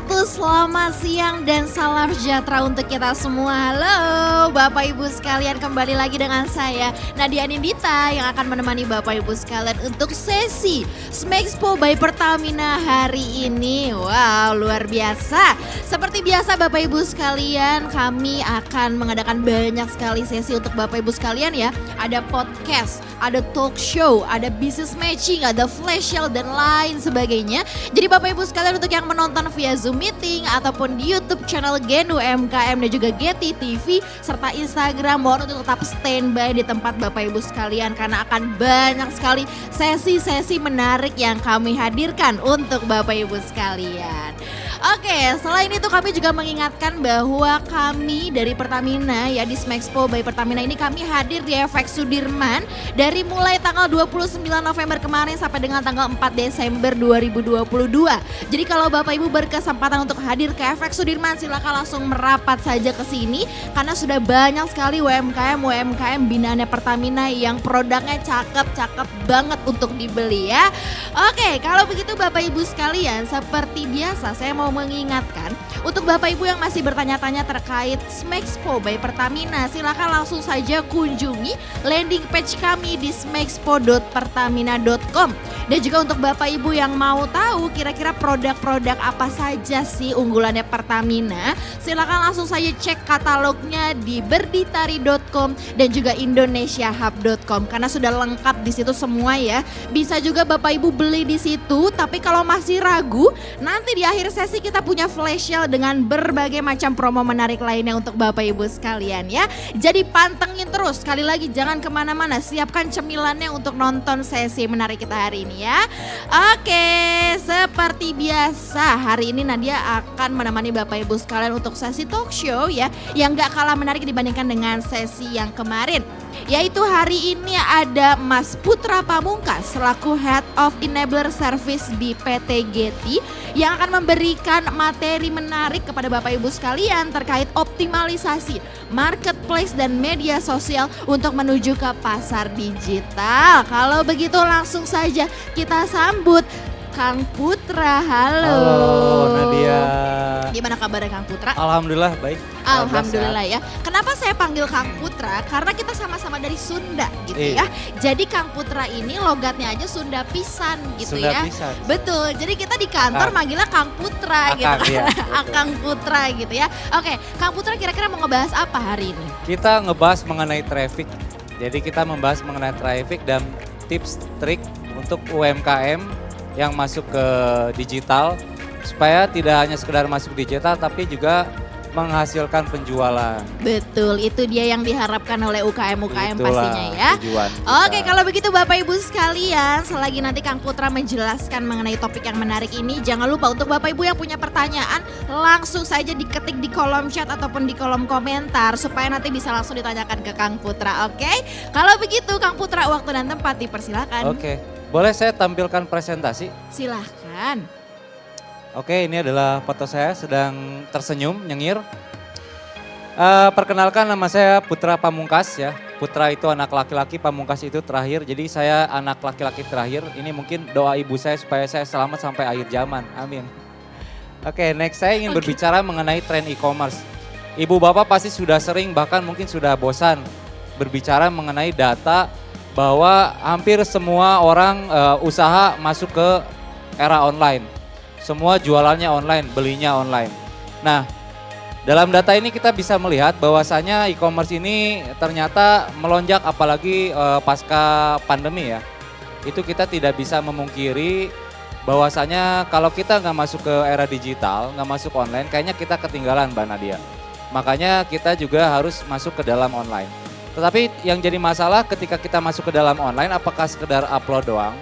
Selamat siang dan salam sejahtera untuk kita semua. Halo Bapak Ibu sekalian, kembali lagi dengan saya Nadia Nindita yang akan menemani Bapak Ibu sekalian untuk sesi Smexpo by Pertamina hari ini. Wow, luar biasa. Seperti biasa Bapak Ibu sekalian, kami akan mengadakan banyak sekali sesi untuk Bapak Ibu sekalian ya. Ada podcast, ada talk show, ada business matching, ada flash sale dan lain sebagainya. Jadi Bapak Ibu sekalian untuk yang menonton via Zoom meeting ataupun di YouTube channel Gen UMKM dan juga Getty TV serta Instagram, mohon untuk tetap standby di tempat Bapak Ibu sekalian karena akan banyak sekali sesi-sesi menarik yang kami hadirkan untuk Bapak Ibu sekalian. Oke, selain itu kami juga mengingatkan bahwa kami dari Pertamina ya di Smexpo by Pertamina ini kami hadir di FX Sudirman dari mulai tanggal 29 November kemarin sampai dengan tanggal 4 Desember 2022. Jadi kalau Bapak Ibu berkesempatan untuk hadir ke FX Sudirman, silakan langsung merapat saja ke sini karena sudah banyak sekali UMKM binaannya Pertamina yang produknya cakep-cakep banget untuk dibeli ya. Oke, kalau begitu Bapak Ibu sekalian, seperti biasa saya mau mengingatkan untuk Bapak Ibu yang masih bertanya-tanya terkait Smexpo by Pertamina, silakan langsung saja kunjungi landing page kami di smexpo.pertamina.com. Dan juga untuk Bapak Ibu yang mau tahu kira-kira produk-produk apa saja sih unggulannya Pertamina, silakan langsung saja cek katalognya di berditari.com dan juga indonesiahub.com karena sudah lengkap di situ semua ya. Bisa juga Bapak Ibu beli di situ, tapi kalau masih ragu, nanti di akhir sesi kita punya flash sale dengan berbagai macam promo menarik lainnya untuk Bapak Ibu sekalian ya. Jadi pantengin terus, sekali lagi jangan kemana-mana, siapkan cemilannya untuk nonton sesi menarik kita hari ini ya. Oke, seperti biasa hari ini Nadia akan menemani Bapak Ibu sekalian untuk sesi talk show ya, yang gak kalah menarik dibandingkan dengan sesi yang kemarin. Yaitu hari ini ada Mas Putra Pamungkas selaku Head of Enabler Service di PT Getty yang akan memberikan materi menarik kepada Bapak Ibu sekalian terkait optimalisasi marketplace dan media sosial untuk menuju ke pasar digital. Kalau begitu langsung saja kita sambut Kang Putra. Halo. Halo Nadia. Gimana kabarnya Kang Putra? Alhamdulillah baik. Alhamdulillah ya. Kenapa saya panggil Kang Putra? Karena kita sama-sama dari Sunda gitu ya. Jadi Kang Putra ini logatnya aja Sunda pisan gitu Sunda ya. pisan. Betul. Jadi kita di kantor manggilnya Kang Putra gitu kan. Iya, Akang Putra gitu ya. Oke, Kang Putra kira-kira mau ngebahas apa hari ini? Kita ngebahas mengenai traffic. Jadi kita membahas mengenai traffic dan tips trik untuk UMKM yang masuk ke digital supaya tidak hanya sekedar masuk digital tapi juga menghasilkan penjualan. Betul, itu dia yang diharapkan oleh UKM-UKM pastinya ya. Tujuan kita. Oke, kalau begitu Bapak Ibu sekalian, selagi nanti Kang Putra menjelaskan mengenai topik yang menarik ini, jangan lupa untuk Bapak Ibu yang punya pertanyaan langsung saja diketik di kolom chat ataupun di kolom komentar supaya nanti bisa langsung ditanyakan ke Kang Putra. Oke, kalau begitu Kang Putra, waktu dan tempat dipersilakan. Oke, boleh saya tampilkan presentasi? Silahkan. Oke, ini adalah foto saya sedang tersenyum, nyengir. Perkenalkan, nama saya Putra Pamungkas ya. Putra itu anak laki-laki, Pamungkas itu terakhir. Jadi saya anak laki-laki terakhir. Ini mungkin doa ibu saya supaya saya selamat sampai akhir zaman. Amin. Oke, next saya ingin berbicara mengenai tren e-commerce. Ibu bapak pasti sudah sering bahkan mungkin sudah bosan berbicara mengenai data bahwa hampir semua orang usaha masuk ke era online. Semua jualannya online, belinya online. Nah, dalam data ini kita bisa melihat bahwasanya e-commerce ini ternyata melonjak apalagi pasca pandemi ya. Itu kita tidak bisa memungkiri bahwasanya kalau kita nggak masuk ke era digital, nggak masuk online, kayaknya kita ketinggalan Mbak Nadia. Makanya kita juga harus masuk ke dalam online. Tetapi yang jadi masalah ketika kita masuk ke dalam online, apakah sekedar upload doang?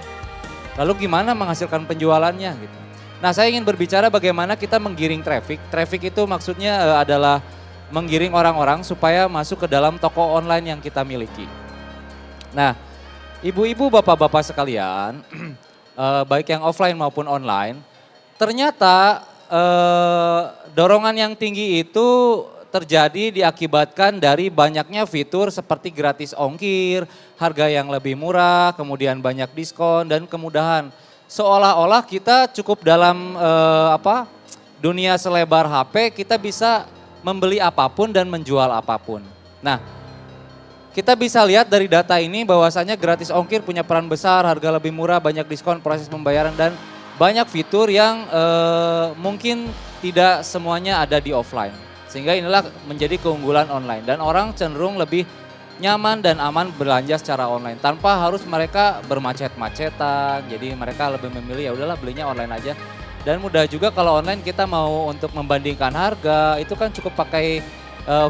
Lalu gimana menghasilkan penjualannya gitu? Nah, saya ingin berbicara bagaimana kita menggiring traffic. Traffic itu maksudnya adalah menggiring orang-orang supaya masuk ke dalam toko online yang kita miliki. Nah, ibu-ibu, bapak-bapak sekalian, baik yang offline maupun online, ternyata dorongan yang tinggi itu terjadi diakibatkan dari banyaknya fitur seperti gratis ongkir, harga yang lebih murah, kemudian banyak diskon dan kemudahan. Seolah-olah kita cukup dalam dunia selebar HP kita bisa membeli apapun dan menjual apapun. Nah, kita bisa lihat dari data ini bahwasanya gratis ongkir punya peran besar, harga lebih murah, banyak diskon, proses pembayaran dan banyak fitur yang mungkin tidak semuanya ada di offline. Sehingga inilah menjadi keunggulan online dan orang cenderung lebih nyaman dan aman belanja secara online tanpa harus mereka bermacet-macetan. Jadi mereka lebih memilih ya udahlah belinya online aja. Dan mudah juga kalau online kita mau untuk membandingkan harga itu kan cukup pakai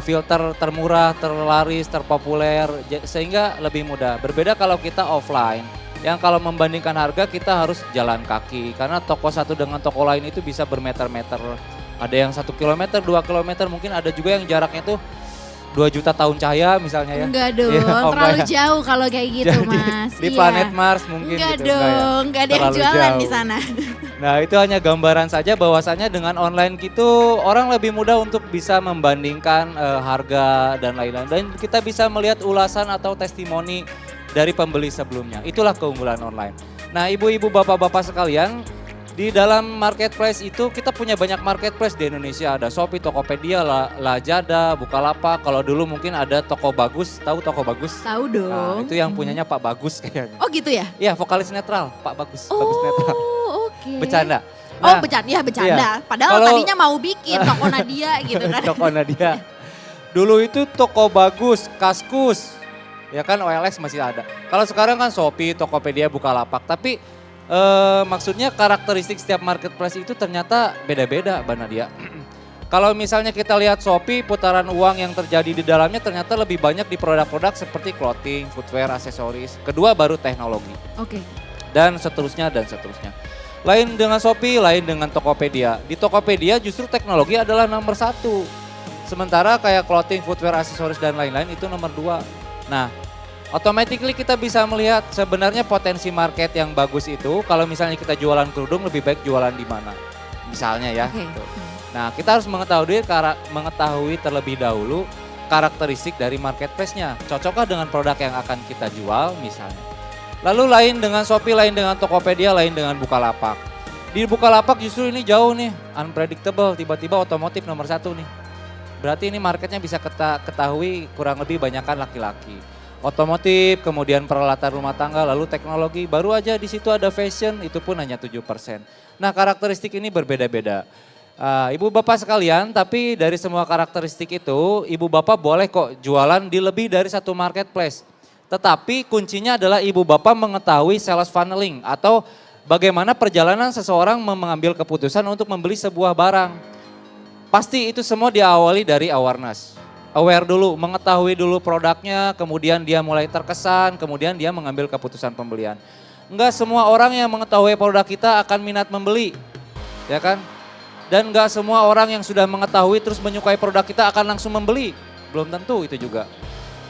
filter termurah, terlaris, terpopuler sehingga lebih mudah. Berbeda kalau kita offline yang kalau membandingkan harga kita harus jalan kaki karena toko satu dengan toko lain itu bisa bermeter-meter. Ada yang 1 kilometer, 2 kilometer, mungkin ada juga yang jaraknya tuh 2 juta tahun cahaya misalnya ya. Enggak dong, terlalu jauh kalau kayak gitu Mas. Di planet Mars mungkin enggak gitu. Dong, enggak ada yang jualan di sana. Nah itu hanya gambaran saja bahwasanya dengan online gitu orang lebih mudah untuk bisa membandingkan harga dan lain-lain. Dan kita bisa melihat ulasan atau testimoni dari pembeli sebelumnya. Itulah keunggulan online. Nah ibu-ibu bapak-bapak sekalian, di dalam marketplace itu kita punya banyak marketplace di Indonesia. Ada Shopee, Tokopedia, Lazada, Bukalapak. Kalau dulu mungkin ada Toko Bagus, tahu Toko Bagus? Tahu dong. Nah, itu yang punyanya Pak Bagus kayaknya. Oh gitu ya? Iya vokalis netral, Pak Bagus, Bagus netral. Oke. Bercanda. Oh Nah, bercanda, ya bercanda. iya. Padahal Kalau- tadinya mau bikin Toko Nadia gitu kan. Toko Nadia. Dulu itu Toko Bagus, Kaskus. Ya kan OLX masih ada. Kalau sekarang kan Shopee, Tokopedia, Bukalapak. Tapi maksudnya karakteristik setiap marketplace itu ternyata beda-beda Mbak Nadia. Kalau misalnya kita lihat Shopee, putaran uang yang terjadi di dalamnya ternyata lebih banyak di produk-produk seperti clothing, footwear, aksesoris. Kedua baru teknologi. Oke. Dan seterusnya dan seterusnya. Lain dengan Shopee, lain dengan Tokopedia. Di Tokopedia justru teknologi adalah nomor 1. Sementara kayak clothing, footwear, aksesoris dan lain-lain itu nomor 2. Nah, automatically kita bisa melihat sebenarnya potensi market yang bagus itu kalau misalnya kita jualan kerudung lebih baik jualan di mana. Misalnya ya. Oke. Gitu. Nah, kita harus mengetahui terlebih dahulu karakteristik dari marketplace-nya. Cocokkah dengan produk yang akan kita jual misalnya. Lalu lain dengan Shopee, lain dengan Tokopedia, lain dengan Bukalapak. Di Bukalapak justru ini jauh nih, unpredictable, tiba-tiba otomotif nomor 1 nih. Berarti ini marketnya bisa ketahui kurang lebih banyakkan laki-laki. Otomotif, kemudian peralatan rumah tangga, lalu teknologi, baru aja di situ ada fashion, itu pun hanya 7%. Nah karakteristik ini berbeda-beda. Ibu bapak sekalian, tapi dari semua karakteristik itu, ibu bapak boleh kok jualan di lebih dari satu marketplace. Tetapi kuncinya adalah ibu bapak mengetahui sales funneling atau bagaimana perjalanan seseorang mengambil keputusan untuk membeli sebuah barang. Pasti itu semua diawali dari awareness. Aware dulu, mengetahui dulu produknya, kemudian dia mulai terkesan, kemudian dia mengambil keputusan pembelian. Enggak semua orang yang mengetahui produk kita akan minat membeli, ya kan? Dan enggak semua orang yang sudah mengetahui terus menyukai produk kita akan langsung membeli, belum tentu itu juga.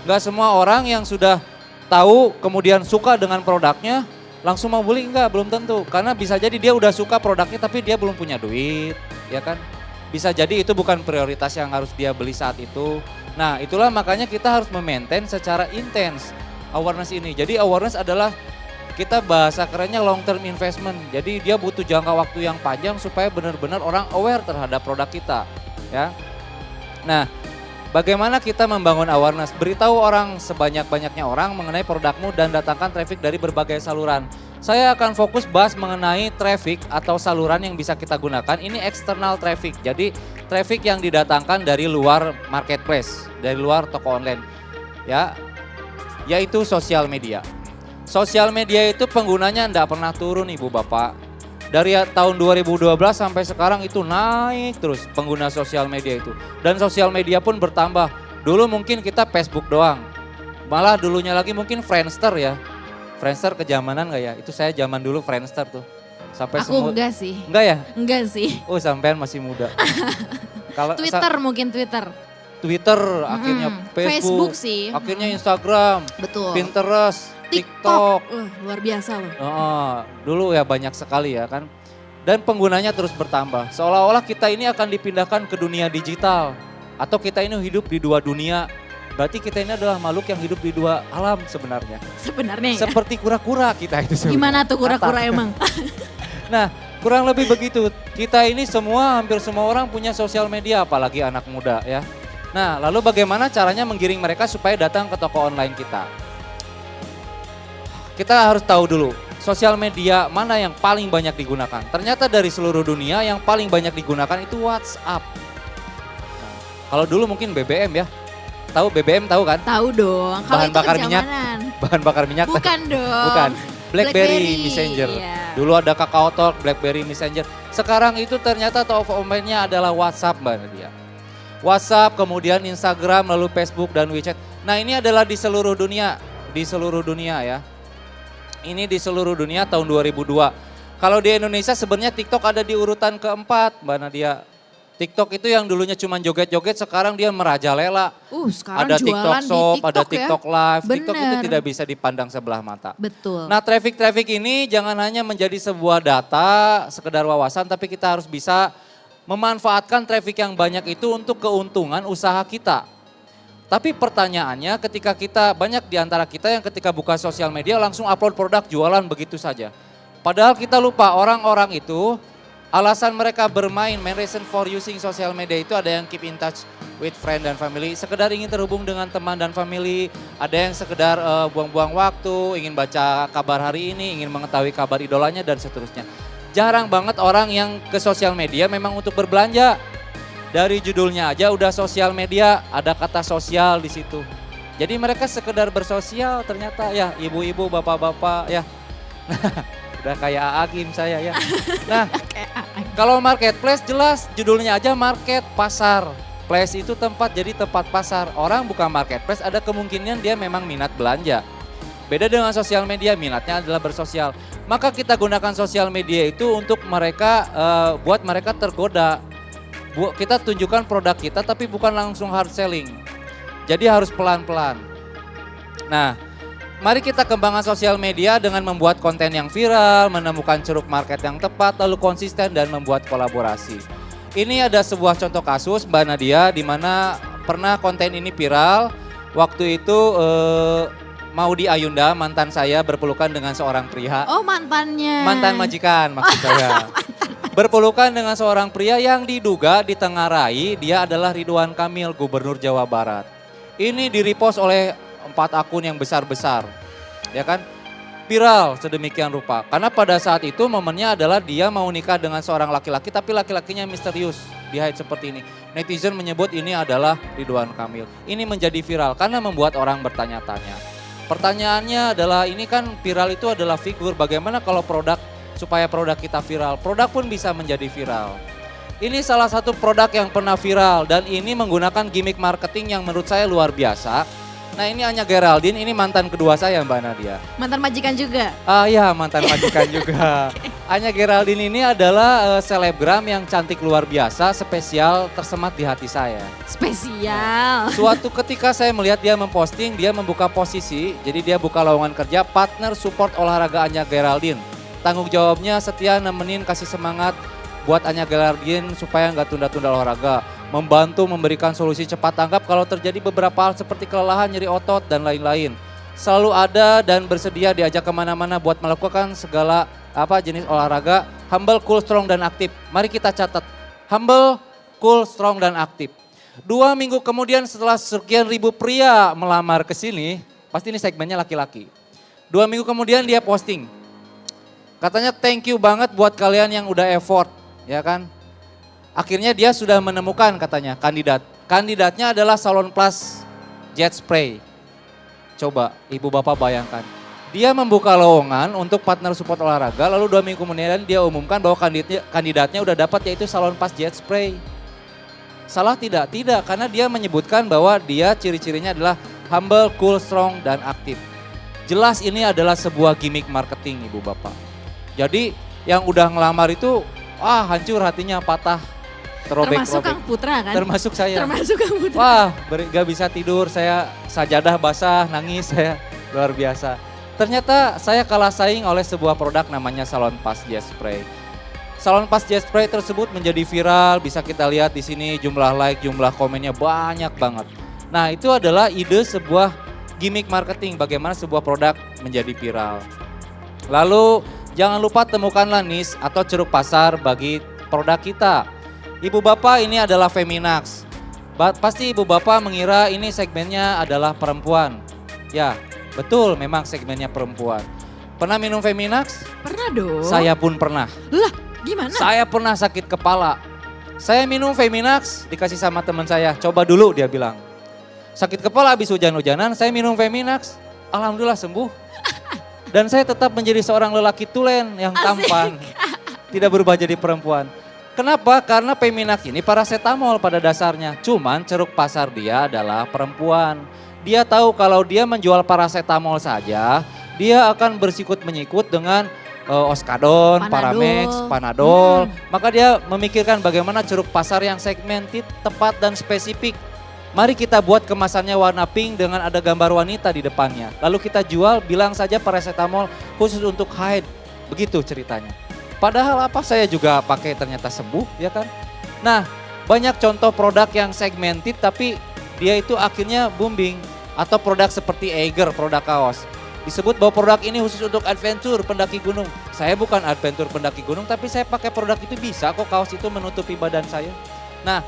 Enggak semua orang yang sudah tahu kemudian suka dengan produknya langsung mau beli, enggak, belum tentu. Karena bisa jadi dia udah suka produknya tapi dia belum punya duit, ya kan? Bisa jadi itu bukan prioritas yang harus dia beli saat itu. Nah itulah makanya kita harus memaintain secara intens awareness ini. Jadi awareness adalah kita bahasa kerennya long term investment. Jadi dia butuh jangka waktu yang panjang supaya benar-benar orang aware terhadap produk kita. Ya. Nah bagaimana kita membangun awareness? Beritahu orang sebanyak-banyaknya orang mengenai produkmu dan datangkan traffic dari berbagai saluran. Saya akan fokus bahas mengenai traffic atau saluran yang bisa kita gunakan. Ini external traffic, jadi traffic yang didatangkan dari luar marketplace, dari luar toko online, ya, yaitu sosial media. Sosial media itu penggunanya tidak pernah turun ibu bapak. Dari tahun 2012 sampai sekarang itu naik terus pengguna sosial media itu. Dan sosial media pun bertambah. Dulu mungkin kita Facebook doang, malah dulunya lagi mungkin Friendster ya. Friendster kejamanan gak ya? Itu saya zaman dulu Friendster tuh. Sampai Aku enggak sih. Enggak ya? Enggak sih. Oh sampean masih muda. Kalau Twitter mungkin Twitter. Twitter, akhirnya Facebook sih. akhirnya Instagram, Betul. Pinterest, TikTok. Luar biasa loh. Dulu ya banyak sekali ya kan. Dan penggunanya terus bertambah. Seolah-olah kita ini akan dipindahkan ke dunia digital. Atau kita ini hidup di dua dunia. Berarti kita ini adalah makhluk yang hidup di dua alam sebenarnya. Sebenarnya ya. Seperti kura-kura kita itu sebenarnya. Gimana tuh kura-kura emang? Nah Kurang lebih begitu. Kita ini semua, hampir semua orang punya sosial media, apalagi anak muda ya. Nah, lalu bagaimana caranya menggiring mereka supaya datang ke toko online kita? Kita harus tahu dulu, sosial media mana yang paling banyak digunakan. Ternyata dari seluruh dunia yang paling banyak digunakan itu WhatsApp. Nah, kalau dulu mungkin BBM ya. Tahu BBM tahu kan? Tahu dong. Kalau Bahan itu bakar minyak. kejamanan. Bahan bakar minyak. Bukan dong. Bukan. BlackBerry Messenger. Iya. Dulu ada Kakao Talk, BlackBerry Messenger. Sekarang itu ternyata top of mind-nya adalah WhatsApp Mbak Nadia. WhatsApp, kemudian Instagram, lalu Facebook dan WeChat. Nah ini adalah di seluruh dunia. Di seluruh dunia ya. Ini di seluruh dunia tahun 2002. Kalau di Indonesia sebenarnya TikTok ada di urutan keempat Mbak Nadia. TikTok itu yang dulunya cuma joget-joget, sekarang dia merajalela. Sekarang Ada jualan TikTok di Shop, TikTok ada ya. TikTok Live. TikTok itu Bener. tidak bisa dipandang sebelah mata. Betul. Nah traffic ini jangan hanya menjadi sebuah data, sekedar wawasan, tapi kita harus bisa memanfaatkan traffic yang banyak itu untuk keuntungan usaha kita. Tapi pertanyaannya ketika kita, banyak di antara kita yang ketika buka sosial media langsung upload produk jualan begitu saja. Padahal kita lupa orang-orang itu alasan mereka bermain, main reason for using social media itu ada yang keep in touch with friend dan family, sekedar ingin terhubung dengan teman dan family, ada yang sekedar buang-buang waktu, ingin baca kabar hari ini, ingin mengetahui kabar idolanya dan seterusnya. Jarang banget orang yang ke sosial media memang untuk berbelanja. Dari judulnya aja udah sosial media, ada kata sosial di situ. Jadi mereka sekedar bersosial ternyata ya, ibu-ibu, bapak-bapak ya. Udah kayak Agim saya ya. Nah, kalau marketplace jelas judulnya aja market, pasar. Place itu tempat, jadi tempat pasar. Orang buka marketplace ada kemungkinan dia memang minat belanja. Beda dengan sosial media, minatnya adalah bersosial. Maka kita gunakan sosial media itu untuk mereka, buat mereka tergoda. Kita tunjukkan produk kita tapi bukan langsung hard selling. Jadi harus pelan-pelan. Nah, mari kita kembangkan sosial media dengan membuat konten yang viral, menemukan ceruk market yang tepat, lalu konsisten dan membuat kolaborasi. Ini ada sebuah contoh kasus Mbak Nadia di mana pernah konten ini viral. Waktu itu Maudy Ayunda, mantan saya berpelukan dengan seorang pria. Oh mantannya. Mantan majikan maksud saya. Berpelukan dengan seorang pria yang diduga ditengarai dia adalah Ridwan Kamil, Gubernur Jawa Barat. Ini di-repost oleh 4 akun yang besar-besar, ya kan, viral sedemikian rupa. Karena pada saat itu momennya adalah dia mau nikah dengan seorang laki-laki, tapi laki-lakinya misterius, di-hide seperti ini. Netizen menyebut ini adalah Ridwan Kamil. Ini menjadi viral karena membuat orang bertanya-tanya. Pertanyaannya adalah ini kan viral itu adalah figur, bagaimana kalau supaya produk kita viral, produk pun bisa menjadi viral. Ini salah satu produk yang pernah viral dan ini menggunakan gimmick marketing yang menurut saya luar biasa. Nah ini Anya Geraldine, ini mantan kedua saya Mbak Nadia. Mantan majikan juga? Iya mantan majikan juga. Anya Geraldine ini adalah selebgram yang cantik luar biasa, spesial, tersemat di hati saya. Spesial. Suatu ketika saya melihat dia memposting, dia membuka posisi, jadi dia buka lowongan kerja, partner support olahraga Anya Geraldine. Tanggung jawabnya setia nemenin, kasih semangat buat Anya Geraldine supaya nggak tunda-tunda olahraga. Membantu memberikan solusi cepat tanggap kalau terjadi beberapa hal seperti kelelahan, nyeri otot, dan lain-lain. Selalu ada dan bersedia diajak kemana-mana buat melakukan segala jenis olahraga. Humble, cool, strong, dan aktif. Mari kita catat. Humble, cool, strong, dan aktif. 2 minggu kemudian setelah sekian ribu pria melamar ke sini, pasti ini segmennya laki-laki. 2 minggu kemudian dia posting. Katanya thank you banget buat kalian yang udah effort, ya kan. Akhirnya dia sudah menemukan katanya kandidat. Kandidatnya adalah Salon Plus Jet Spray. Coba ibu bapak bayangkan. Dia membuka lowongan untuk partner support olahraga, lalu 2 minggu kemudian dia umumkan bahwa kandidatnya udah dapat yaitu Salon Plus Jet Spray. Salah tidak? Tidak, karena dia menyebutkan bahwa dia ciri-cirinya adalah humble, cool, strong, dan aktif. Jelas ini adalah sebuah gimmick marketing ibu bapak. Jadi yang udah ngelamar itu, hancur hatinya, patah, terobek-robek. Termasuk Kang Putra kan? Termasuk saya. Termasuk Kang Putra. Wah, gak bisa tidur, saya sajadah basah, nangis saya, luar biasa. Ternyata saya kalah saing oleh sebuah produk namanya Salon Plus Jet Spray. Salon Plus Jet Spray tersebut menjadi viral, bisa kita lihat di sini jumlah like, jumlah komennya banyak banget. Nah itu adalah ide sebuah gimmick marketing, bagaimana sebuah produk menjadi viral. Lalu Jangan lupa temukanlah niche atau ceruk pasar bagi produk kita. Ibu bapak ini adalah Feminax. Pasti ibu bapak mengira ini segmennya adalah perempuan. Ya, betul memang segmennya perempuan. Pernah minum Feminax? Pernah dong. Saya pun pernah. Lah, gimana? Saya pernah sakit kepala. Saya minum Feminax, dikasih sama teman saya. Coba dulu dia bilang. Sakit kepala habis hujan-hujanan, saya minum Feminax. Alhamdulillah sembuh. Dan saya tetap menjadi seorang lelaki tulen yang tampan. Tidak berubah jadi perempuan. Kenapa? Karena Feminax ini paracetamol pada dasarnya. Cuman ceruk pasar dia adalah perempuan. Dia tahu kalau dia menjual paracetamol saja, dia akan bersikut menyikut dengan Oskadon, Paramex, Panadol. Maka dia memikirkan bagaimana ceruk pasar yang segmented, tepat dan spesifik. Mari kita buat kemasannya warna pink dengan ada gambar wanita di depannya. Lalu kita jual, bilang saja paracetamol khusus untuk haid. Begitu ceritanya. Padahal apa, saya juga pakai ternyata sembuh, ya kan? Nah, banyak contoh produk yang segmented tapi dia itu akhirnya booming. Atau produk seperti Eiger, produk kaos. Disebut bahwa produk ini khusus untuk adventure, pendaki gunung. Saya bukan adventure pendaki gunung, tapi saya pakai produk itu bisa kok kaos itu menutupi badan saya. Nah,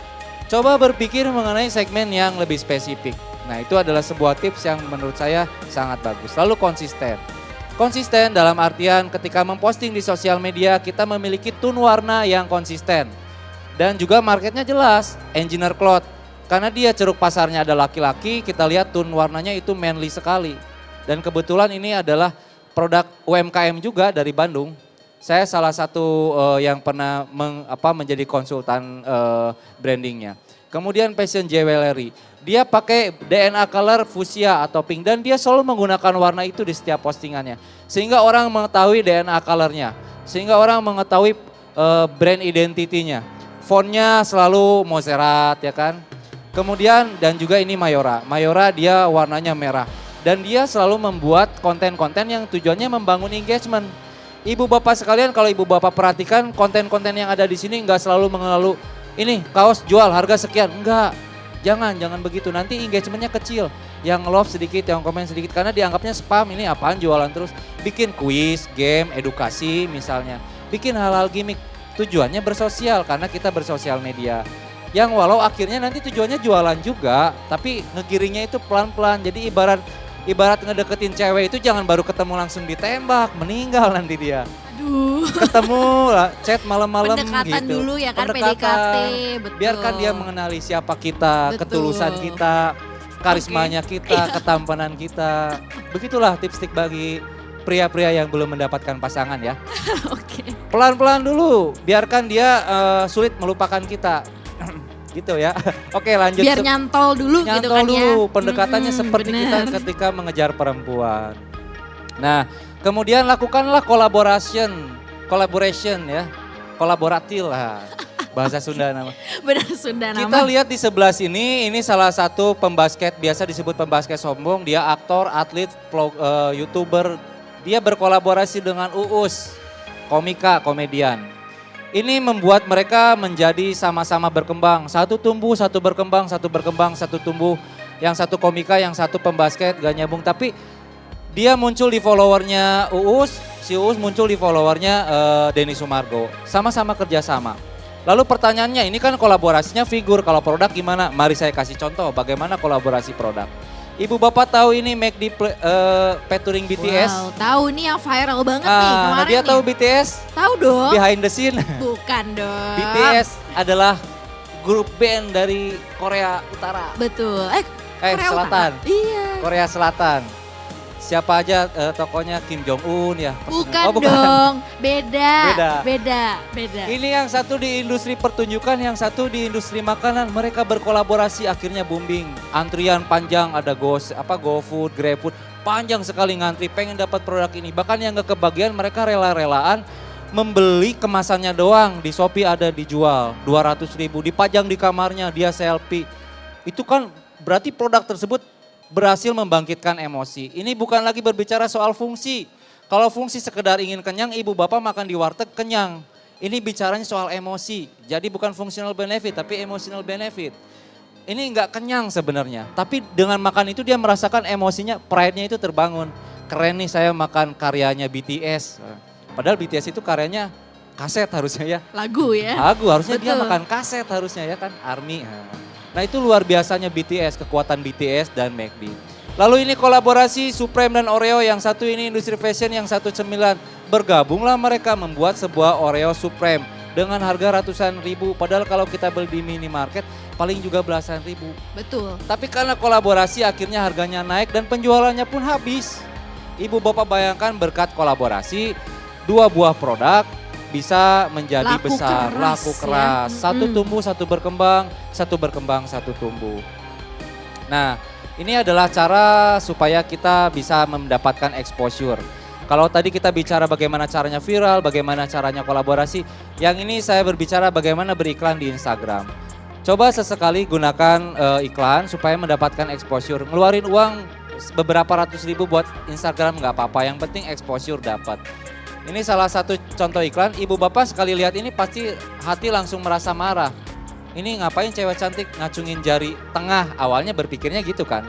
coba berpikir mengenai segmen yang lebih spesifik. Nah, itu adalah sebuah tips yang menurut saya sangat bagus. Lalu konsisten. Konsisten dalam artian ketika memposting di sosial media kita memiliki tone warna yang konsisten. Dan juga marketnya jelas, engineer cloth. Karena dia ceruk pasarnya ada laki-laki, kita lihat tone warnanya itu manly sekali. Dan kebetulan ini adalah produk UMKM juga dari Bandung. Saya salah satu yang pernah menjadi konsultan brandingnya. Kemudian Passion Jewelry, dia pakai DNA color fuchsia atau pink dan dia selalu menggunakan warna itu di setiap postingannya. Sehingga orang mengetahui DNA colornya, sehingga orang mengetahui brand identitinya. Fontnya selalu Montserrat ya kan. Kemudian dan juga ini Mayora. Mayora dia warnanya merah. Dan dia selalu membuat konten-konten yang tujuannya membangun engagement. Ibu bapak sekalian, kalau ibu bapak perhatikan konten-konten yang ada di sini nggak selalu mengeluh ini kaos jual harga sekian. Enggak, jangan begitu. Nanti engagementnya kecil. Yang love sedikit, yang komen sedikit. Karena dianggapnya spam, ini apaan jualan terus. Bikin kuis, game, edukasi misalnya. Bikin hal-hal gimmick. Tujuannya bersosial karena kita bersosial media. Yang walau akhirnya nanti tujuannya jualan juga, tapi ngegiringnya itu pelan-pelan. Jadi ibarat ngedeketin cewek itu jangan baru ketemu langsung ditembak, meninggal nanti dia. Aduh. Ketemu chat malam-malam gitu. Pendekatan dulu ya kan, PDKT, betul. Biarkan dia mengenali siapa kita, betul. Ketulusan kita, karismanya kita, ketampanan kita. Begitulah tips-tips bagi pria-pria yang belum mendapatkan pasangan ya. Oke. Pelan-pelan dulu, biarkan dia sulit melupakan kita. Gitu ya. Oke lanjut. Biar nyantol dulu gitu kan ya. Nyantol dulu, pendekatannya seperti bener. kita ketika mengejar perempuan. Nah, kemudian lakukanlah collaboration ya. Kolaboratif lah. Bahasa Sunda nama. Benar Sunda nama. Kita lihat di sebelah sini, ini salah satu pembasket, biasa disebut pembasket sombong. Dia aktor, atlet, vlog, YouTuber. Dia berkolaborasi dengan Uus, komedian. Ini membuat mereka menjadi sama-sama berkembang. Satu tumbuh, satu berkembang, satu tumbuh. Yang satu komika, yang satu pembasket, gak nyambung. Tapi dia muncul di followernya Uus, si Uus muncul di followernya Denny Sumargo. Sama-sama kerjasama. Lalu pertanyaannya, ini kan kolaborasinya figur, kalau produk gimana? Mari saya kasih contoh bagaimana kolaborasi produk. Ibu bapak tahu ini McD featuring BTS? Wow, tahu nih yang viral banget nih kemarin nah dia nih. tahu BTS? Tahu dong. Behind the scene. Bukan dong. BTS adalah grup band dari Korea Utara. Betul. Korea Selatan. Utara. Iya. Korea Selatan. Siapa aja tokonya Kim Jong Un ya? Bukan, dong, beda. Ini yang satu di industri pertunjukan, yang satu di industri makanan. Mereka berkolaborasi akhirnya booming. Antrian panjang, ada GoFood, GrabFood. Panjang sekali ngantri, pengen dapat produk ini. Bahkan yang gak kebagian mereka rela-relaan membeli kemasannya doang. Di Shopee ada dijual 200.000, dipajang di kamarnya, dia selfie. Itu kan berarti produk tersebut berhasil membangkitkan emosi. Ini bukan lagi berbicara soal fungsi. Kalau fungsi sekedar ingin kenyang, ibu bapak makan di warteg kenyang. Ini bicaranya soal emosi. Jadi bukan functional benefit, tapi emotional benefit. Ini nggak kenyang sebenarnya. Tapi dengan makan itu dia merasakan emosinya, pride-nya itu terbangun. Keren nih saya makan karyanya BTS. Padahal BTS itu karyanya kaset harusnya ya. Lagu ya. Lagu harusnya dia Betul. makan kaset harusnya ya kan, ARMY. Nah itu luar biasanya BTS, kekuatan BTS dan McD. Lalu ini kolaborasi Supreme dan Oreo, yang satu ini industri fashion, yang satu cemilan. Bergabunglah mereka membuat sebuah Oreo Supreme dengan harga ratusan ribu. Padahal kalau kita beli di minimarket paling juga belasan ribu. Betul. Tapi karena kolaborasi akhirnya harganya naik dan penjualannya pun habis. Ibu bapak bayangkan berkat kolaborasi, 2 buah produk bisa menjadi Laku besar, keras laku ya. keras. Satu Mm-mm. tumbuh, satu berkembang, satu tumbuh. Nah, ini adalah cara supaya kita bisa mendapatkan exposure. Kalau tadi kita bicara bagaimana caranya viral, bagaimana caranya kolaborasi, yang ini saya berbicara bagaimana beriklan di Instagram. Coba sesekali gunakan iklan supaya mendapatkan exposure. Ngeluarin uang beberapa ratus ribu buat Instagram nggak apa-apa, yang penting exposure dapat. Ini salah satu contoh iklan, ibu bapak sekali lihat ini pasti hati langsung merasa marah. Ini ngapain cewek cantik ngacungin jari tengah, awalnya berpikirnya gitu kan.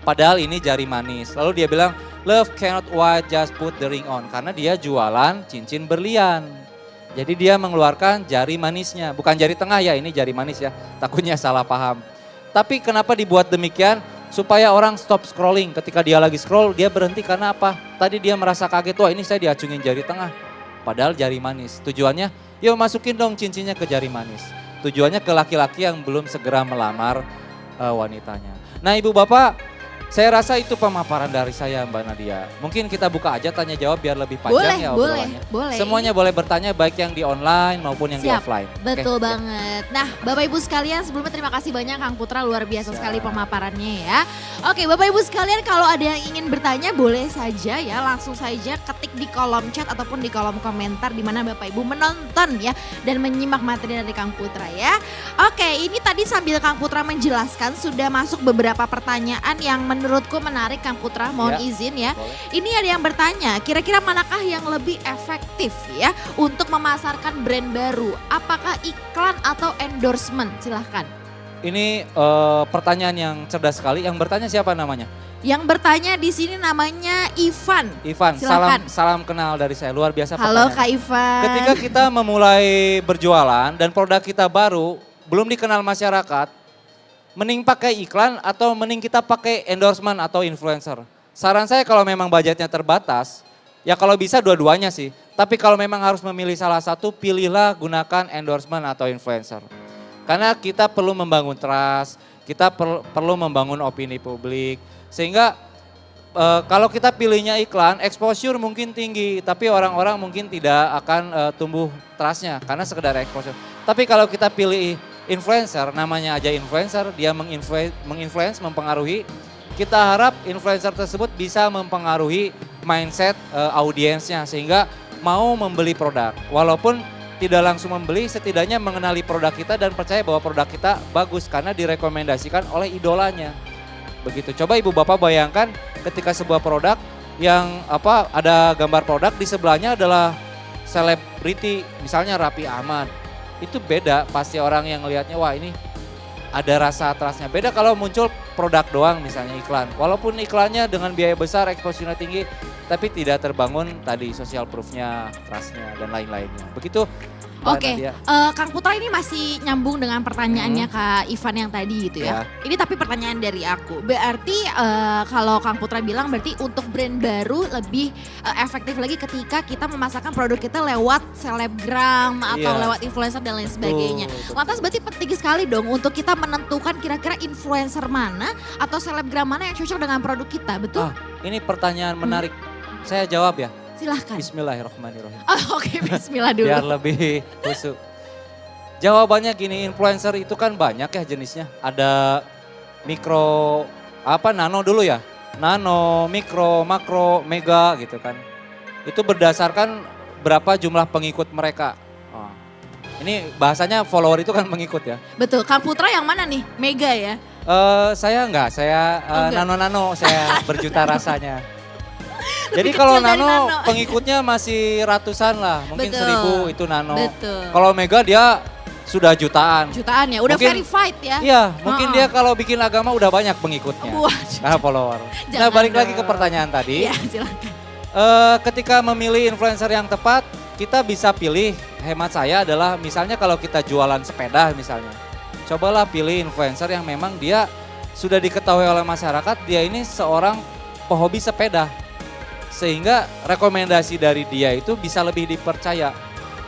Padahal ini jari manis. Lalu dia bilang, love cannot wait, just put the ring on. Karena dia jualan cincin berlian. Jadi dia mengeluarkan jari manisnya. Bukan jari tengah ya, ini jari manis ya. Takutnya salah paham. Tapi kenapa dibuat demikian? Supaya orang stop scrolling. Ketika dia lagi scroll, dia berhenti karena apa? Tadi dia merasa kaget, wah ini saya diacungin jari tengah. Padahal jari manis. Tujuannya, yuk masukin dong cincinnya ke jari manis. Tujuannya ke laki-laki yang belum segera melamar wanitanya. Nah ibu bapak, saya rasa itu pemaparan dari saya Mbak Nadia. Mungkin kita buka aja tanya jawab biar lebih panjang ya obrolannya. Boleh. Semuanya boleh bertanya baik yang di online maupun yang di Siap, offline. Betul Oke, ya. banget. Nah Bapak Ibu sekalian, sebelumnya terima kasih banyak Kang Putra, luar biasa Siap. sekali pemaparannya ya. Oke Bapak Ibu sekalian, kalau ada yang ingin bertanya boleh saja ya, langsung saja ketik di kolom chat ataupun di kolom komentar di mana Bapak Ibu menonton ya dan menyimak materi dari Kang Putra ya. Oke, ini tadi sambil Kang Putra menjelaskan sudah masuk beberapa pertanyaan yang menurutku menarik Kang Putra, mohon Ya, izin ya. boleh. Ini ada yang bertanya, kira-kira manakah yang lebih efektif ya untuk memasarkan brand baru? Apakah iklan atau endorsement? Silahkan. Ini pertanyaan yang cerdas sekali. Yang bertanya siapa namanya? Yang bertanya di sini namanya Ivan. Ivan. Silakan. Salam kenal dari saya. Luar biasa Halo pertanyaan. Kak Ivan. Ketika kita memulai berjualan dan produk kita baru, belum dikenal masyarakat, mending pakai iklan atau mending kita pakai endorsement atau influencer? Saran saya kalau memang budgetnya terbatas, ya kalau bisa dua-duanya sih. Tapi kalau memang harus memilih salah satu, pilihlah gunakan endorsement atau influencer. Karena kita perlu membangun trust, kita perlu membangun opini publik. Sehingga kalau kita pilihnya iklan, exposure mungkin tinggi, tapi orang-orang mungkin tidak akan tumbuh trustnya karena sekedar exposure. Tapi kalau kita pilih influencer, namanya aja influencer, dia menginfluence, mempengaruhi. Kita harap influencer tersebut bisa mempengaruhi mindset audiensnya sehingga mau membeli produk. Walaupun tidak langsung membeli, setidaknya mengenali produk kita dan percaya bahwa produk kita bagus karena direkomendasikan oleh idolanya. Begitu. Coba ibu bapak bayangkan ketika sebuah produk yang ada gambar produk di sebelahnya adalah selebriti, misalnya Raffi Ahmad. Itu beda, pasti orang yang ngelihatnya wah ini ada rasa trustnya. Beda kalau muncul produk doang misalnya iklan. Walaupun iklannya dengan biaya besar, exposure-nya tinggi, tapi tidak terbangun tadi social proof-nya, trust-nya dan lain-lainnya. Begitu Mbak Oke, Nadia. Kang Putra ini masih nyambung dengan pertanyaannya Kak Ivan yang tadi gitu ya. Ini tapi pertanyaan dari aku. Berarti kalau Kang Putra bilang berarti untuk brand baru lebih efektif lagi ketika kita memasarkan produk kita lewat selebgram atau Iya. lewat influencer dan lain sebagainya. Betul. Lantas berarti penting sekali dong untuk kita menentukan kira-kira influencer mana atau selebgram mana yang cocok dengan produk kita, betul? Ini pertanyaan menarik. Saya jawab ya. Silahkan. Bismillahirrahmanirrahim. Oh, Oke, bismillah dulu. Biar lebih khusyuk. Jawabannya gini, influencer itu kan banyak ya jenisnya. Ada mikro, nano dulu ya. Nano, mikro, makro, mega gitu kan. Itu berdasarkan berapa jumlah pengikut mereka. Oh. Ini bahasanya follower itu kan pengikut ya. Betul, Kang Putra yang mana nih? Mega ya? Saya enggak, saya enggak. nano-nano, saya berjuta rasanya. Jadi Lebih kalau kecil dari nano, nano. pengikutnya masih ratusan lah, mungkin Betul. 1000 itu nano. Betul. Kalau mega dia sudah jutaan. Jutaan ya, udah Mungkin- verified ya? Iya, mungkin Heeh. dia kalau bikin agama udah banyak pengikutnya. Wah, Follower. Nah Jangan balik lagi ke dong. pertanyaan tadi. Iya silakan. Ketika memilih influencer yang tepat, kita bisa pilih, hemat saya adalah misalnya kalau kita jualan sepeda misalnya. Cobalah pilih influencer yang memang dia sudah diketahui oleh masyarakat, dia ini seorang pehobi sepeda. Sehingga rekomendasi dari dia itu bisa lebih dipercaya.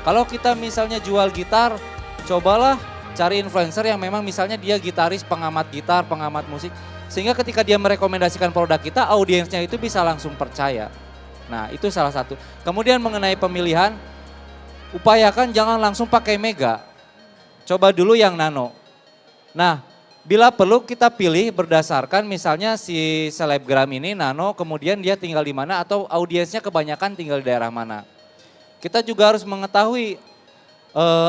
Kalau kita misalnya jual gitar, cobalah cari influencer yang memang misalnya dia gitaris, pengamat gitar, pengamat musik. Sehingga ketika dia merekomendasikan produk kita, audiensnya itu bisa langsung percaya. Nah itu salah satu. Kemudian mengenai pemilihan, upayakan jangan langsung pakai mega. Coba dulu yang nano. Nah bila perlu kita pilih berdasarkan misalnya si selebgram ini nano, kemudian dia tinggal di mana atau audiensnya kebanyakan tinggal di daerah mana. Kita juga harus mengetahui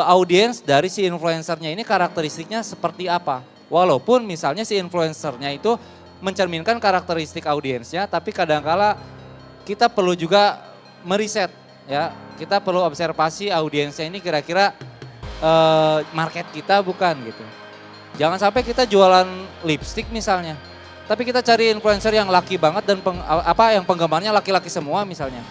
audiens dari si influencernya ini karakteristiknya seperti apa. Walaupun misalnya si influencernya itu mencerminkan karakteristik audiensnya, tapi kadangkala kita perlu juga meriset ya. Kita perlu observasi audiensnya ini kira-kira market kita bukan gitu. Jangan sampai kita jualan lipstick misalnya, tapi kita cari influencer yang laki banget dan yang penggemarnya laki-laki semua misalnya.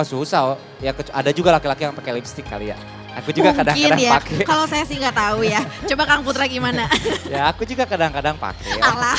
Susah, ya ada juga laki-laki yang pakai lipstick kali ya. Aku juga kadang-kadang ya. pakai. Kalau saya sih nggak tahu ya. Coba Kang Putra gimana? Ya aku juga kadang-kadang pakai. Alah.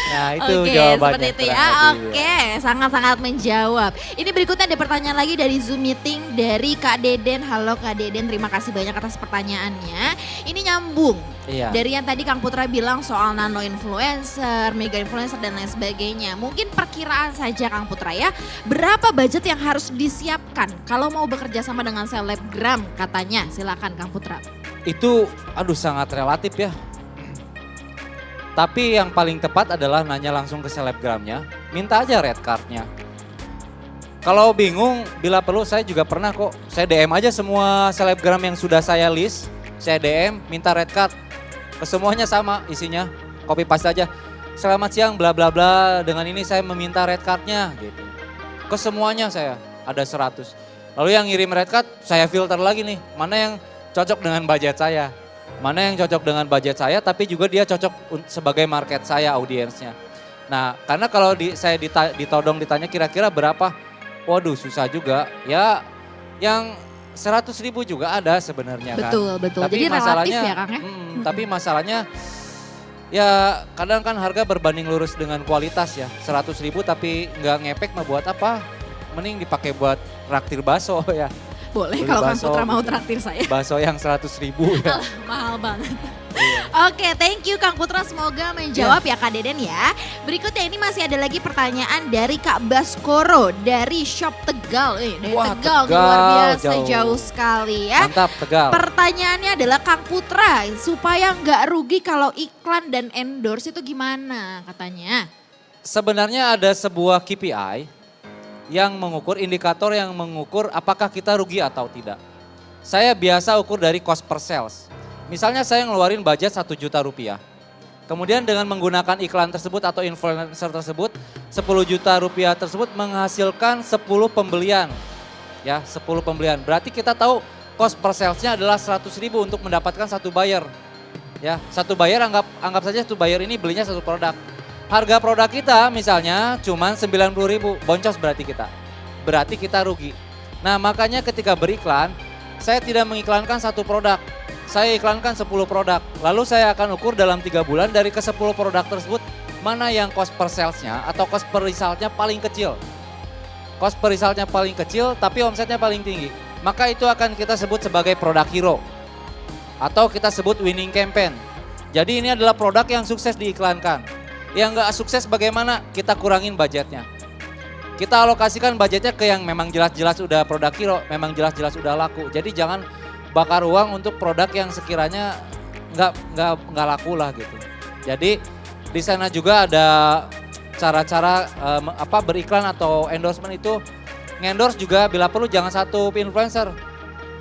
Nah itu Oke, jawabannya. seperti itu ya. Oke, sangat-sangat menjawab. Ini berikutnya ada pertanyaan lagi dari Zoom meeting dari Kak Deden. Halo Kak Deden, terima kasih banyak atas pertanyaannya. Ini nyambung. Iya. Dari yang tadi Kang Putra bilang soal nano influencer, mega influencer dan lain sebagainya. Mungkin perkiraan saja Kang Putra ya, berapa budget yang harus disiapkan kalau mau bekerja sama dengan selebgram katanya? Silakan Kang Putra. Itu sangat relatif ya. Tapi yang paling tepat adalah nanya langsung ke selebgramnya, minta aja red cardnya. Kalau bingung, bila perlu saya juga pernah kok, saya DM aja semua selebgram yang sudah saya list, saya DM minta red card. Kesemuanya sama isinya, copy paste aja. Selamat siang bla bla bla, dengan ini saya meminta red cardnya gitu. Kesemuanya saya, ada 100. Lalu yang ngirim red card, saya filter lagi nih, mana yang cocok dengan budget saya. Mana yang cocok dengan budget saya tapi juga dia cocok sebagai market saya, audiensnya. Nah karena kalau saya ditodong ditanya kira-kira berapa, waduh susah juga. Ya yang 100.000 juga ada sebenarnya kan. Betul. Tapi Jadi relatif masalahnya, ya Kang ya. Tapi masalahnya ya kadang kan harga berbanding lurus dengan kualitas ya. 100.000 tapi nggak ngepek mah buat apa? Mending dipakai buat traktir bakso ya. Boleh Beli kalau Kang bakso Putra mau gitu. traktir saya. Bakso yang 100.000 ya. Mahal banget. Iya. Oke, thank you Kang Putra, semoga menjawab ya Kak Deden ya. Berikutnya ini masih ada lagi pertanyaan dari Kak Baskoro dari Shop Tegal. Dari Wah, Tegal, Tegal, luar biasa jauh. jauh sekali ya. Mantap Tegal. Pertanyaannya adalah Kang Putra, supaya nggak rugi kalau iklan dan endorse itu gimana katanya? Sebenarnya ada sebuah KPI yang mengukur, indikator yang mengukur apakah kita rugi atau tidak. Saya biasa ukur dari cost per sales. Misalnya saya ngeluarin budget 1 juta rupiah. Kemudian dengan menggunakan iklan tersebut atau influencer tersebut, 10 juta rupiah tersebut menghasilkan 10 pembelian. Ya, 10 pembelian. Berarti kita tahu cost per salesnya adalah 100.000 untuk mendapatkan satu buyer. Ya, satu buyer anggap saja satu buyer ini belinya satu produk. Harga produk kita misalnya cuma 90.000, boncos berarti kita. Berarti kita rugi. Nah makanya ketika beriklan, saya tidak mengiklankan satu produk. Saya iklankan 10 produk. Lalu saya akan ukur dalam 3 bulan dari ke 10 produk tersebut, mana yang cost per salesnya atau cost per resultnya paling kecil. Cost per resultnya paling kecil tapi omsetnya paling tinggi. Maka itu akan kita sebut sebagai produk hero. Atau kita sebut winning campaign. Jadi ini adalah produk yang sukses diiklankan. Yang nggak sukses bagaimana? Kita kurangin budgetnya. Kita alokasikan budgetnya ke yang memang jelas-jelas udah produk hero, memang jelas-jelas udah laku. Jadi jangan bakar uang untuk produk yang sekiranya nggak laku lah gitu. Jadi di sana juga ada cara-cara beriklan atau endorsement itu. Ngendorse juga bila perlu jangan satu influencer.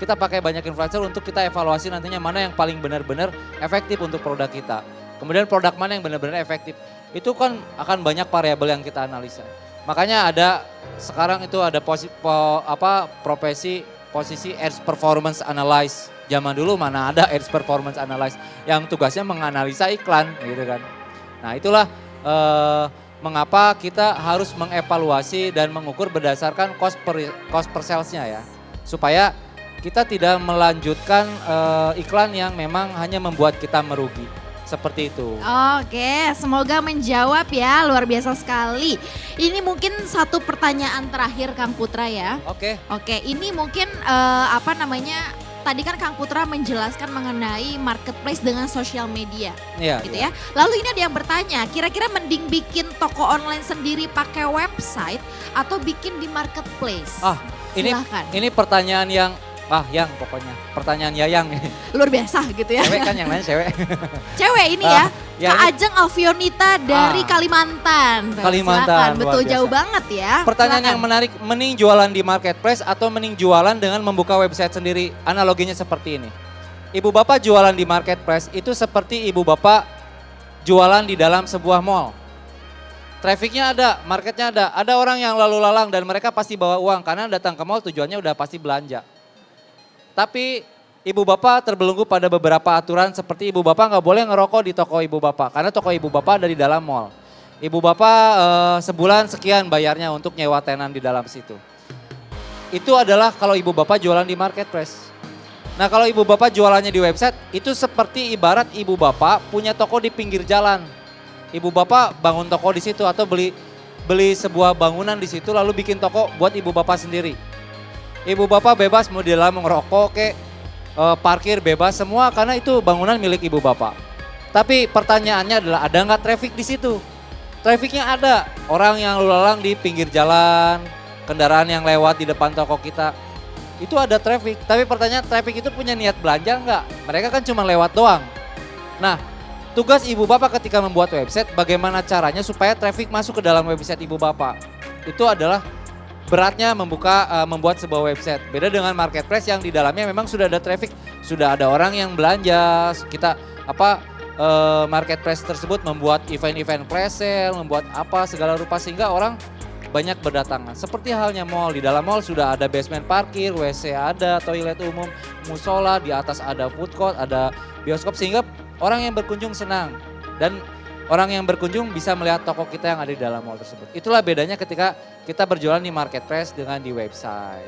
Kita pakai banyak influencer untuk kita evaluasi nantinya mana yang paling benar-benar efektif untuk produk kita. Kemudian produk mana yang benar-benar efektif. Itu kan akan banyak variabel yang kita analisa. Makanya sekarang itu ada posisi Ads Performance Analyst. Zaman dulu mana ada Ads Performance Analyst yang tugasnya menganalisa iklan gitu kan. Nah itulah mengapa kita harus mengevaluasi dan mengukur berdasarkan cost per salesnya ya. Supaya kita tidak melanjutkan iklan yang memang hanya membuat kita merugi. Seperti itu. Oke, semoga menjawab ya, luar biasa sekali. Ini mungkin satu pertanyaan terakhir Kang Putra ya. Oke. Oke, ini mungkin tadi kan Kang Putra menjelaskan mengenai marketplace dengan sosial media. Iya. Gitu ya. Lalu ini ada yang bertanya, kira-kira mending bikin toko online sendiri pakai website atau bikin di marketplace? Silahkan. Ini pertanyaan yang yang pokoknya pertanyaan Yayang ini. Luar biasa gitu ya. Cewek kan yang lain cewek. Cewek ini ya. Kak Ajeng Alfionita dari Kalimantan. Kalimantan. Silakan. Betul jauh banget ya. Pertanyaan yang menarik, mending jualan di marketplace atau mending jualan dengan membuka website sendiri? Analoginya seperti ini. Ibu bapak jualan di marketplace itu seperti ibu bapak jualan di dalam sebuah mall. Trafficnya ada, marketnya ada. Ada orang yang lalu lalang dan mereka pasti bawa uang karena datang ke mall tujuannya udah pasti belanja. Tapi ibu bapak terbelenggu pada beberapa aturan seperti ibu bapak nggak boleh ngerokok di toko ibu bapak karena toko ibu bapak ada di dalam mall. Ibu bapak sebulan sekian bayarnya untuk nyewa tenan di dalam situ. Itu adalah kalau ibu bapak jualan di marketplace. Nah kalau ibu bapak jualannya di website itu seperti ibarat ibu bapak punya toko di pinggir jalan. Ibu bapak bangun toko di situ atau beli sebuah bangunan di situ lalu bikin toko buat ibu bapak sendiri. Ibu bapak bebas mau di dalam ngerokok parkir bebas semua karena itu bangunan milik ibu bapak. Tapi pertanyaannya adalah ada nggak traffic di situ? Trafficnya ada, orang yang lalu lalang di pinggir jalan, kendaraan yang lewat di depan toko kita. Itu ada traffic, tapi pertanyaan traffic itu punya niat belanja nggak? Mereka kan cuma lewat doang. Nah, tugas ibu bapak ketika membuat website bagaimana caranya supaya traffic masuk ke dalam website ibu bapak. Itu adalah beratnya membuat sebuah website. Beda dengan marketplace yang di dalamnya memang sudah ada traffic, sudah ada orang yang belanja. Kita marketplace tersebut membuat event-event flash sale, membuat segala rupa sehingga orang banyak berdatangan. Seperti halnya mall, di dalam mall sudah ada basement parkir, WC ada, toilet umum, musola, di atas ada food court, ada bioskop sehingga orang yang berkunjung senang dan orang yang berkunjung bisa melihat toko kita yang ada di dalam mall tersebut. Itulah bedanya ketika kita berjualan di marketplace dengan di website.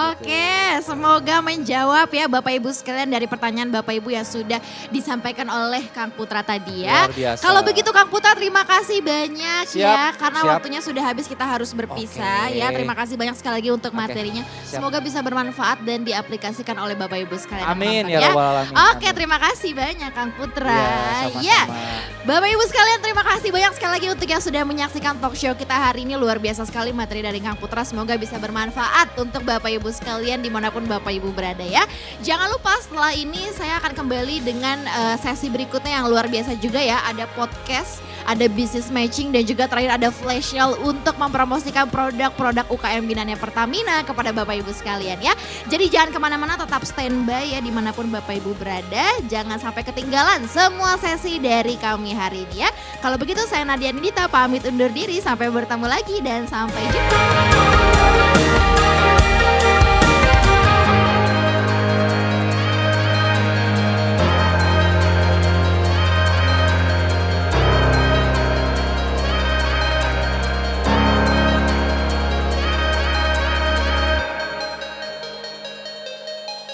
Oke, semoga menjawab ya Bapak Ibu sekalian dari pertanyaan Bapak Ibu yang sudah disampaikan oleh Kang Putra tadi ya. Luar biasa. Kalau begitu Kang Putra terima kasih banyak ya karena siap. waktunya sudah habis kita harus berpisah ya. Terima kasih banyak sekali lagi untuk materinya. Semoga bisa bermanfaat dan diaplikasikan oleh Bapak Ibu sekalian. Amin ya rabbal alamin. Oke, terima kasih banyak Kang Putra. Ya, Bapak Ibu sekalian terima kasih banyak sekali lagi untuk yang sudah menyaksikan talk show kita hari ini. Luar biasa sekali materi dari Kang Putra, semoga bisa bermanfaat untuk Bapak Ibu sekalian dimanapun Bapak Ibu berada ya. Jangan lupa setelah ini saya akan kembali dengan sesi berikutnya yang luar biasa juga ya. Ada podcast, ada business matching dan juga terakhir ada flash sale untuk mempromosikan produk-produk UKM binanya Pertamina kepada Bapak Ibu sekalian ya. Jadi jangan kemana-mana, tetap standby ya dimanapun Bapak Ibu berada. Jangan sampai ketinggalan semua sesi dari kami hari ini ya. Kalau begitu saya Nadia Nindita pamit undur diri, sampai bertemu lagi dan sampai jumpa.